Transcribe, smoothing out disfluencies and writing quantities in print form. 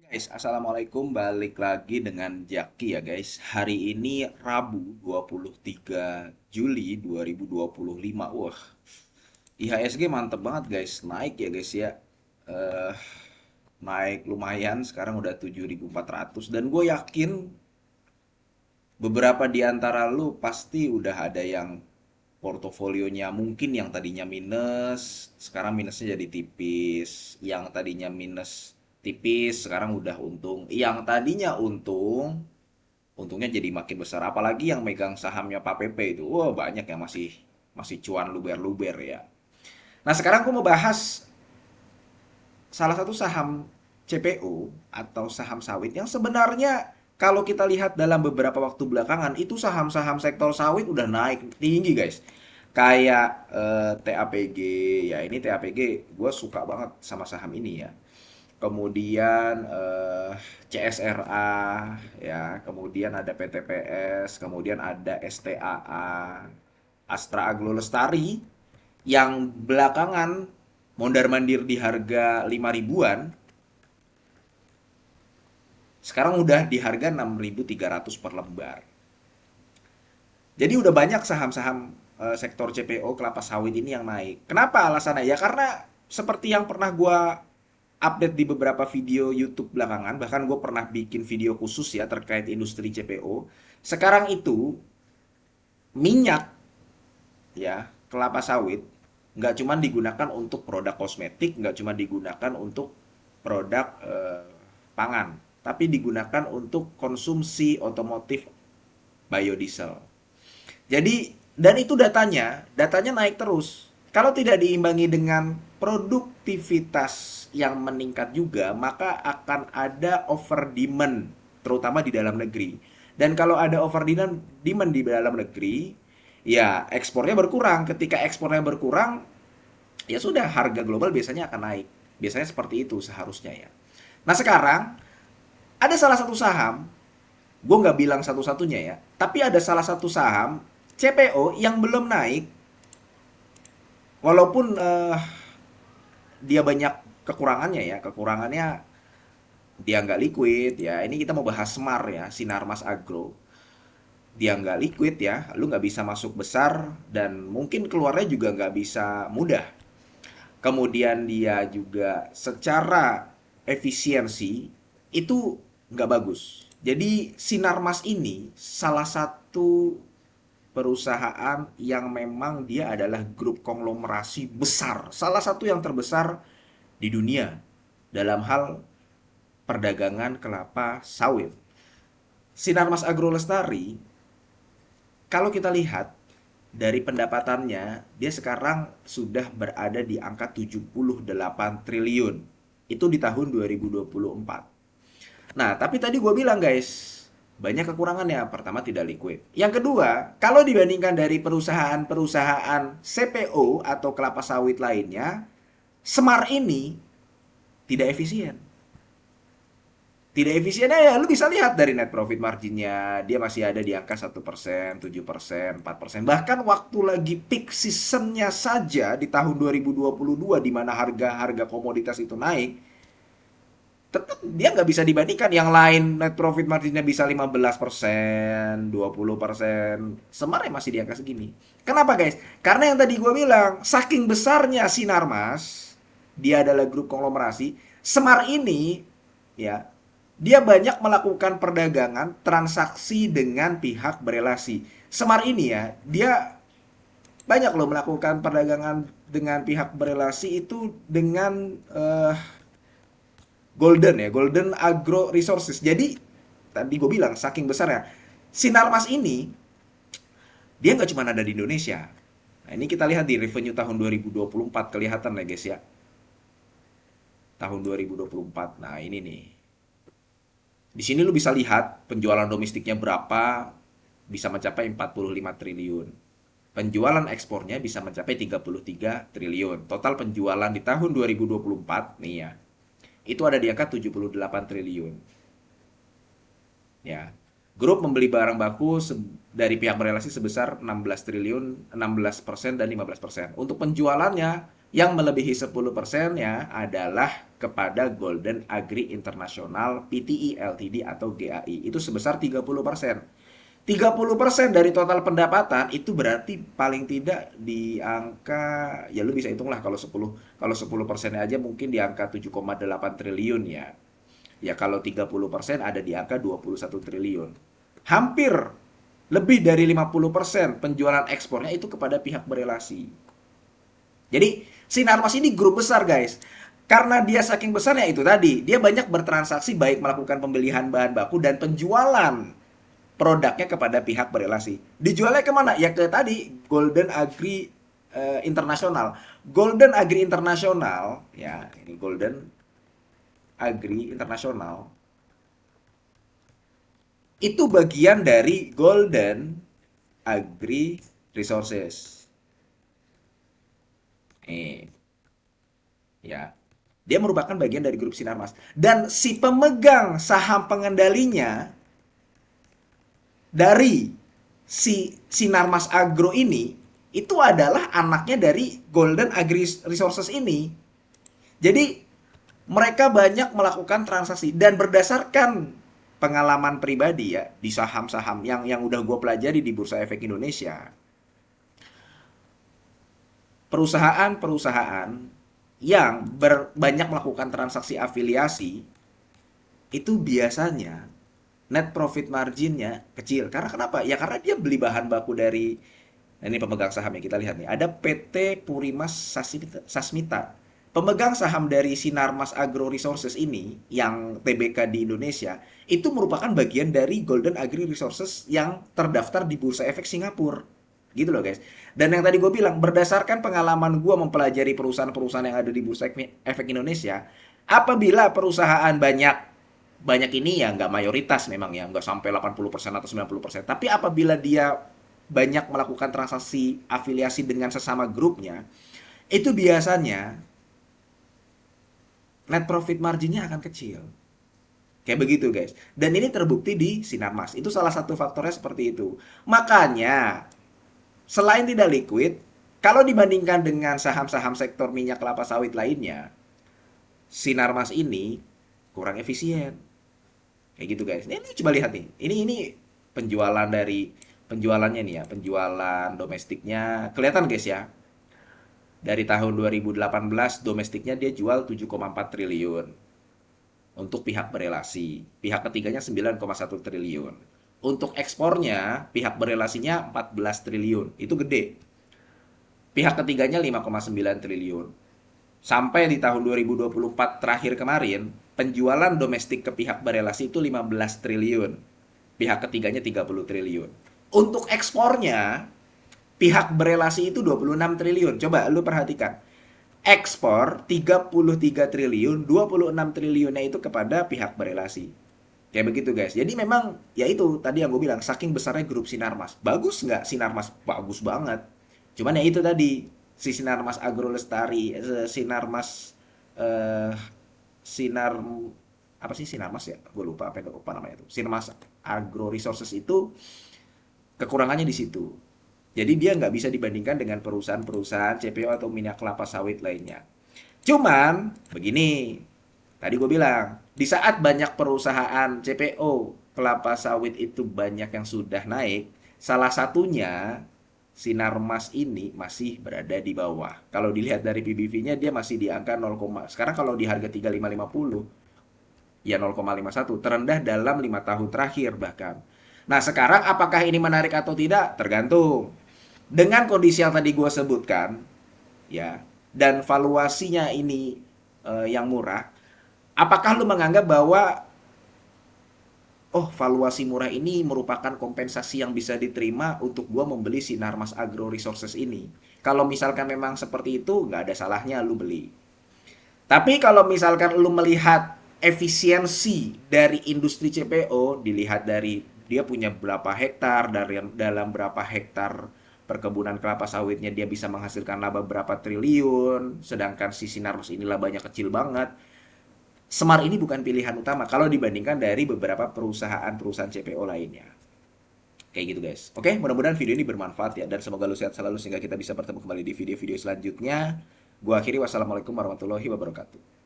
Guys, Assalamualaikum. Balik lagi dengan Jaki ya guys. Hari ini Rabu 23 Juli 2025. Wah, IHSG mantep banget guys. Naik ya guys ya. Eh, Naik lumayan. Sekarang udah 7.400. Dan gue yakin beberapa di antara lu pasti udah ada yang portofolionya mungkin yang tadinya minus, sekarang minusnya jadi tipis. Yang tadinya minus tipis, sekarang udah untung. Yang tadinya untung, untungnya jadi makin besar. Apalagi yang megang sahamnya Pak Pepe itu. Wah, banyak yang masih masih cuan luber-luber ya. Nah, sekarang aku mau bahas salah satu saham CPO atau saham sawit yang sebenarnya kalau kita lihat dalam beberapa waktu belakangan itu saham-saham sektor sawit udah naik tinggi guys. Kayak TAPG, ya ini TAPG gue suka banget sama saham ini ya. Kemudian CSRA, ya, kemudian ada PTPS, kemudian ada STAA, Astra Agro Lestari yang belakangan mondar-mandir di harga 5 ribuan, sekarang udah di harga 6.300 per lembar. Jadi udah banyak saham-saham sektor CPO kelapa sawit ini yang naik. Kenapa alasannya? Ya karena seperti yang pernah gua update di beberapa video YouTube belakangan, bahkan gue pernah bikin video khusus ya terkait industri CPO. Sekarang itu minyak ya kelapa sawit nggak cuma digunakan untuk produk kosmetik, nggak cuma digunakan untuk produk pangan, tapi digunakan untuk konsumsi otomotif biodiesel. Jadi, dan itu datanya naik terus. Kalau tidak diimbangi dengan produktivitas yang meningkat juga, maka akan ada over demand, terutama di dalam negeri. Dan kalau ada over demand di dalam negeri, ya ekspornya berkurang. Ketika ekspornya berkurang, ya sudah harga global biasanya akan naik. Biasanya seperti itu seharusnya ya. Nah sekarang ada salah satu saham, gue nggak bilang satu-satunya ya, tapi ada salah satu saham CPO yang belum naik, walaupun dia banyak kekurangannya ya. Kekurangannya dia nggak liquid ya. Ini kita mau bahas Semar ya, Sinarmas Agro. Dia nggak liquid ya, lu nggak bisa masuk besar dan mungkin keluarnya juga nggak bisa mudah. Kemudian dia juga secara efisiensi itu nggak bagus. Jadi Sinarmas ini salah satu perusahaan yang memang dia adalah grup konglomerasi besar, salah satu yang terbesar di dunia dalam hal perdagangan kelapa sawit. Sinarmas Agro Lestari, kalau kita lihat dari pendapatannya, dia sekarang sudah berada di angka 78 triliun. Itu di tahun 2024. Nah, tapi tadi gue bilang guys, banyak kekurangannya. Pertama, tidak liquid. Yang kedua, kalau dibandingkan dari perusahaan-perusahaan CPO atau kelapa sawit lainnya, Semar ini tidak efisien. Tidak efisiennya ya lu bisa lihat dari net profit marginnya, dia masih ada di angka 1%, 7%, 4%. Bahkan waktu lagi peak seasonnya saja di tahun 2022 di mana harga-harga komoditas itu naik, tetap dia nggak bisa dibandingkan. Yang lain net profit marginnya bisa 15%, 20%. Semarang masih di angka segini. Kenapa guys? Karena yang tadi gue bilang, saking besarnya Sinarmas, dia adalah grup konglomerasi, Semar ini ya dia banyak melakukan perdagangan transaksi dengan pihak berelasi. Semar ini ya, dia banyak loh melakukan perdagangan dengan pihak berelasi itu dengan Golden ya, Golden Agro Resources. Jadi tadi gue bilang saking besarnya Sinarmas ini dia nggak cuma ada di Indonesia. Nah, ini kita lihat di revenue tahun 2024 kelihatan ya guys ya. Tahun 2024. Nah, ini nih. Di sini lu bisa lihat penjualan domestiknya berapa, bisa mencapai 45 triliun. Penjualan ekspornya bisa mencapai 33 triliun. Total penjualan di tahun 2024 nih ya. Itu ada di angka 78 triliun. Ya. Grup membeli barang baku dari pihak berelasi sebesar 16 triliun, 16% dan 15%. Untuk penjualannya Yang melebihi 10%-nya adalah kepada Golden Agri International PTI Ltd atau GAI. Itu sebesar 30%. 30% dari total pendapatan itu berarti paling tidak di angka, ya lu bisa hitung lah, kalau 10 persennya aja mungkin di angka 7,8 triliun ya. Ya kalau 30% ada di angka 21 triliun. Hampir lebih dari 50% penjualan ekspornya itu kepada pihak berelasi. Jadi Sinarmas ini grup besar guys. Karena dia saking besarnya itu tadi, dia banyak bertransaksi baik melakukan pembelian bahan baku dan penjualan produknya kepada pihak berelasi. Dijualnya kemana? Ya ke tadi Golden Agri International. Golden Agri International, ya ini Golden Agri International itu bagian dari Golden Agri Resources. Ya, dia merupakan bagian dari grup Sinarmas. Dan si pemegang saham pengendalinya dari si Sinarmas Agro ini itu adalah anaknya dari Golden Agri Resources ini. Jadi mereka banyak melakukan transaksi dan berdasarkan pengalaman pribadi ya di saham-saham yang udah gue pelajari di Bursa Efek Indonesia, perusahaan-perusahaan yang banyak melakukan transaksi afiliasi itu biasanya net profit marginnya kecil. Karena kenapa? Ya karena dia beli bahan baku dari, nah ini pemegang saham yang kita lihat nih. Ada PT Purimas Sasmita. Pemegang saham dari Sinarmas Agro Resources ini, yang TBK di Indonesia, itu merupakan bagian dari Golden Agri Resources yang terdaftar di Bursa Efek Singapura. Gitu loh guys. Dan yang tadi gue bilang, berdasarkan pengalaman gue mempelajari perusahaan-perusahaan yang ada di Bursa Efek Indonesia, apabila perusahaan banyak ini ya nggak mayoritas memang ya, nggak sampai 80% atau 90%. Tapi apabila dia banyak melakukan transaksi afiliasi dengan sesama grupnya, itu biasanya net profit marginnya akan kecil. Kayak begitu guys. Dan ini terbukti di Sinarmas. Itu salah satu faktornya seperti itu. Makanya, selain tidak liquid, kalau dibandingkan dengan saham-saham sektor minyak kelapa sawit lainnya, Sinarmas ini kurang efisien. Kayak gitu guys. Ini coba lihat nih. Ini penjualannya nih ya, penjualan domestiknya kelihatan guys ya. Dari tahun 2018 domestiknya dia jual 7,4 triliun untuk pihak berelasi. Pihak ketiganya 9,1 triliun. Untuk ekspornya pihak berelasinya 14 triliun. Itu gede. Pihak ketiganya 5,9 triliun. Sampai di tahun 2024 terakhir kemarin, penjualan domestik ke pihak berelasi itu 15 triliun. Pihak ketiganya 30 triliun. Untuk ekspornya, pihak berelasi itu 26 triliun. Coba lu perhatikan. Ekspor 33 triliun, 26 triliunnya itu kepada pihak berelasi. Kayak begitu guys. Jadi memang ya itu tadi yang gue bilang, saking besarnya grup Sinarmas. Bagus nggak Sinarmas? Bagus banget. Cuman ya itu tadi, si Sinarmas Agro Lestari, Sinarmas eh, Sinar apa sih Sinarmas ya? Gue lupa namanya itu. Sinarmas Agro Resources itu kekurangannya di situ. Jadi dia nggak bisa dibandingkan dengan perusahaan-perusahaan CPO atau minyak kelapa sawit lainnya. Cuman begini, tadi gue bilang, di saat banyak perusahaan CPO kelapa sawit itu banyak yang sudah naik, salah satunya Sinarmas ini masih berada di bawah. Kalau dilihat dari PBV-nya dia masih di angka 0, sekarang kalau di harga 3550 ya 0,51, terendah dalam 5 tahun terakhir bahkan. Nah, sekarang apakah ini menarik atau tidak? Tergantung. Dengan kondisi yang tadi gue sebutkan, ya, dan valuasinya ini yang murah, apakah lu menganggap bahwa oh valuasi murah ini merupakan kompensasi yang bisa diterima untuk gue membeli Sinarmas Agro Resources ini? Kalau misalkan memang seperti itu, nggak ada salahnya lu beli. Tapi kalau misalkan lu melihat efisiensi dari industri CPO, dilihat dari dia punya berapa hektar, dari dalam berapa hektar perkebunan kelapa sawitnya dia bisa menghasilkan laba berapa triliun, sedangkan si Sinarmas ini labanya kecil banget. Semar ini bukan pilihan utama kalau dibandingkan dari beberapa perusahaan-perusahaan CPO lainnya. Kayak gitu guys. Oke, mudah-mudahan video ini bermanfaat ya, dan semoga lu sehat selalu sehingga kita bisa bertemu kembali di video-video selanjutnya. Gua akhiri, wassalamualaikum warahmatullahi wabarakatuh.